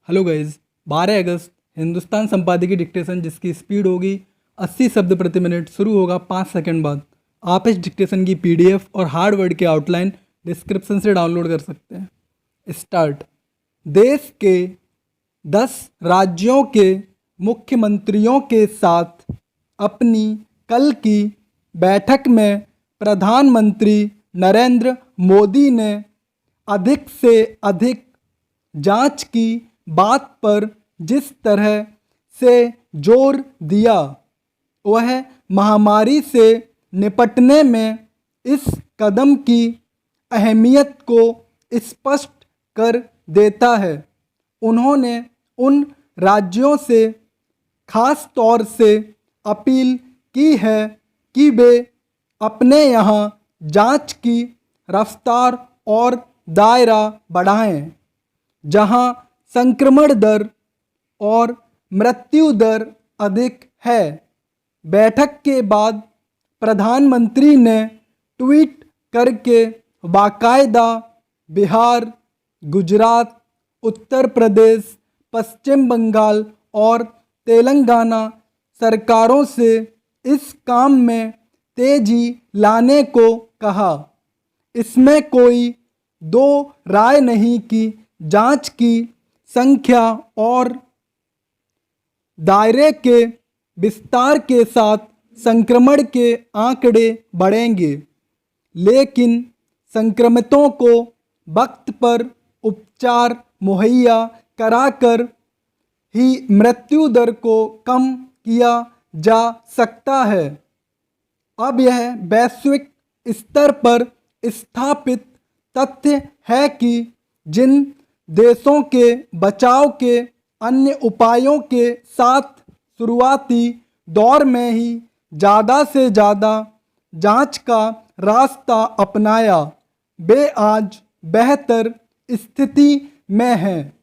Hello guys, 12 अगस्त हिंदुस्तान संपादकीय dictation जिसकी speed होगी 80 शब्द प्रति मिनट शुरू होगा 5 सेकंड बाद। आप इस डिक्टेशन की पीडीएफ और हार्ड वर्ड के आउटलाइन डिस्क्रिप्शन से डाउनलोड कर सकते हैं। स्टार्ट। देश के 10 राज्यों के मुख्यमंत्रियों के साथ अपनी कल की बैठक में प्रधानमंत्री नरेंद्र मोदी ने अधिक से अधिक जांच की बात पर जिस तरह से जोर दिया, वह महामारी से निपटने में इस कदम की अहमियत को स्पष्ट कर देता है। उन्होंने उन राज्यों से खास तौर से अपील की है कि वे अपने यहाँ जांच की रफ्तार और दायरा बढ़ाएं, जहां संक्रमण दर और मृत्यु दर अधिक है। बैठक के बाद प्रधानमंत्री ने ट्वीट करके बाकायदा बिहार, गुजरात, उत्तर प्रदेश, पश्चिम बंगाल और तेलंगाना सरकारों से इस काम में तेजी लाने को कहा। इसमें कोई दो राय नहीं कि जांच की संख्या और दायरे के विस्तार के साथ संक्रमण के आंकड़े बढ़ेंगे, लेकिन संक्रमितों को वक्त पर उपचार मुहैया कराकर ही मृत्यु दर को कम किया जा सकता है। अब यह वैश्विक स्तर पर स्थापित तथ्य है कि जिन देशों के बचाव के अन्य उपायों के साथ शुरुआती दौर में ही ज़्यादा से ज़्यादा जांच का रास्ता अपनाया, वे आज बेहतर स्थिति में हैं।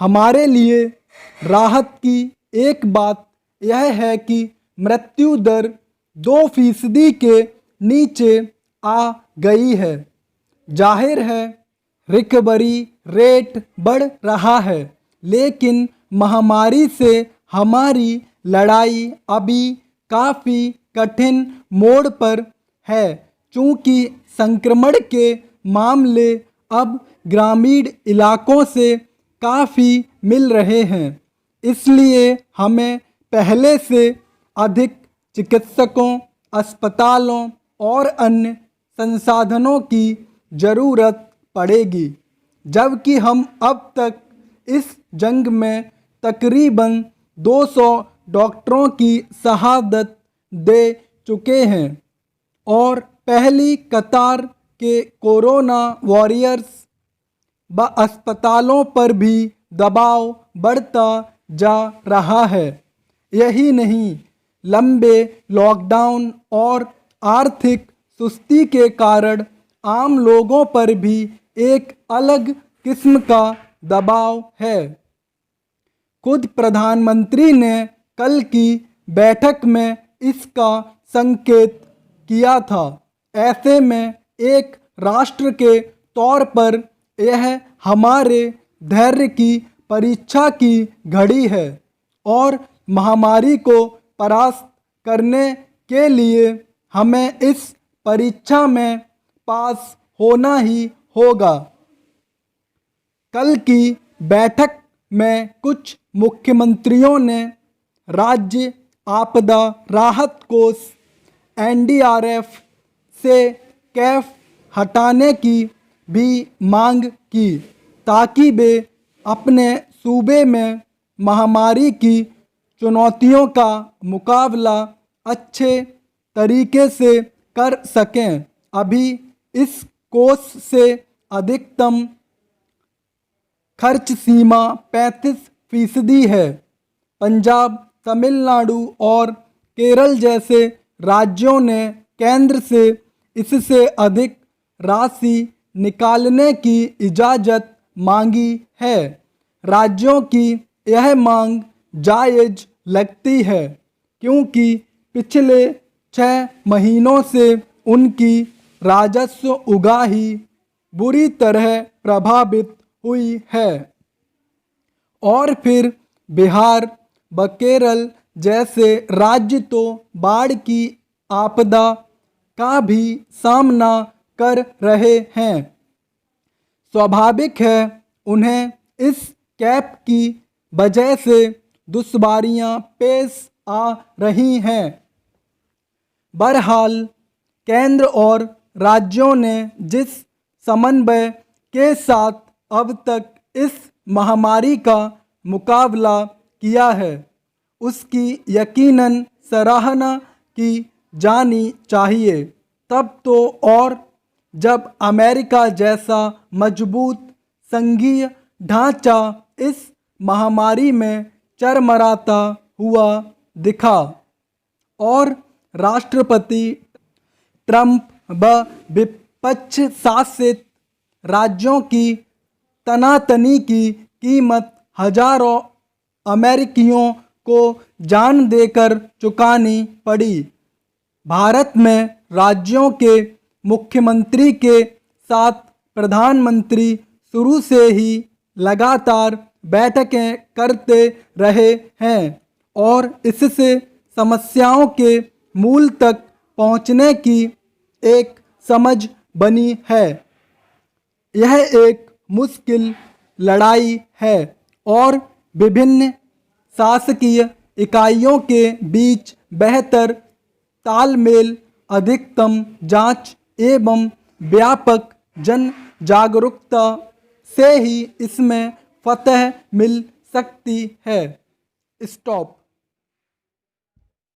हमारे लिए राहत की एक बात यह है कि मृत्यु दर 2% के नीचे आ गई है। जाहिर है रिकवरी रेट बढ़ रहा है, लेकिन महामारी से हमारी लड़ाई अभी काफ़ी कठिन मोड़ पर है, चूँकि संक्रमण के मामले अब ग्रामीण इलाकों से काफ़ी मिल रहे हैं। इसलिए हमें पहले से अधिक चिकित्सकों, अस्पतालों और अन्य संसाधनों की ज़रूरत पड़ेगी, जबकि हम अब तक इस जंग में तकरीबन 200 डॉक्टरों की शहादत दे चुके हैं और पहली कतार के कोरोना वॉरियर्स व अस्पतालों पर भी दबाव बढ़ता जा रहा है। यही नहीं, लंबे लॉकडाउन और आर्थिक सुस्ती के कारण आम लोगों पर भी एक अलग किस्म का दबाव है। खुद प्रधानमंत्री ने कल की बैठक में इसका संकेत किया था। ऐसे में एक राष्ट्र के तौर पर यह हमारे धैर्य की परीक्षा की घड़ी है और महामारी को परास्त करने के लिए हमें इस परीक्षा में पास होना ही होगा। कल की बैठक में कुछ मुख्यमंत्रियों ने राज्य आपदा राहत कोष एनडीआरएफ से कैफ हटाने की भी मांग की, ताकि वे अपने सूबे में महामारी की चुनौतियों का मुकाबला अच्छे तरीके से कर सकें। अभी इस कोष से अधिकतम खर्च सीमा 35% है। पंजाब, तमिलनाडु और केरल जैसे राज्यों ने केंद्र से इससे अधिक राशि निकालने की इजाज़त मांगी है। राज्यों की यह मांग जायज़ लगती है, क्योंकि पिछले 6 महीनों से उनकी राजस्व उगाही बुरी तरह प्रभावित हुई है। और फिर बिहार व केरल जैसे राज्य तो बाढ़ की आपदा का भी सामना कर रहे हैं। स्वाभाविक है उन्हें इस कैप की वजह से दुश्वारियां पेश आ रही हैं। बहरहाल केंद्र और राज्यों ने जिस समन्वय के साथ अब तक इस महामारी का मुकाबला किया है उसकी यकीनन सराहना की जानी चाहिए। तब तो और जब अमेरिका जैसा मजबूत संघीय ढांचा इस महामारी में चरमराता हुआ दिखा और राष्ट्रपति ट्रंप व विपक्ष शासित राज्यों की तनातनी की कीमत हजारों अमेरिकियों को जान देकर चुकानी पड़ी। भारत में राज्यों के मुख्यमंत्री के साथ प्रधानमंत्री शुरू से ही लगातार बैठकें करते रहे हैं और इससे समस्याओं के मूल तक पहुंचने की एक समझ बनी है। यह एक मुश्किल लड़ाई है और विभिन्न शासकीय इकाइयों के बीच बेहतर तालमेल, अधिकतम जांच एवं व्यापक जन जागरूकता से ही इसमें फतह मिल सकती है। स्टॉप।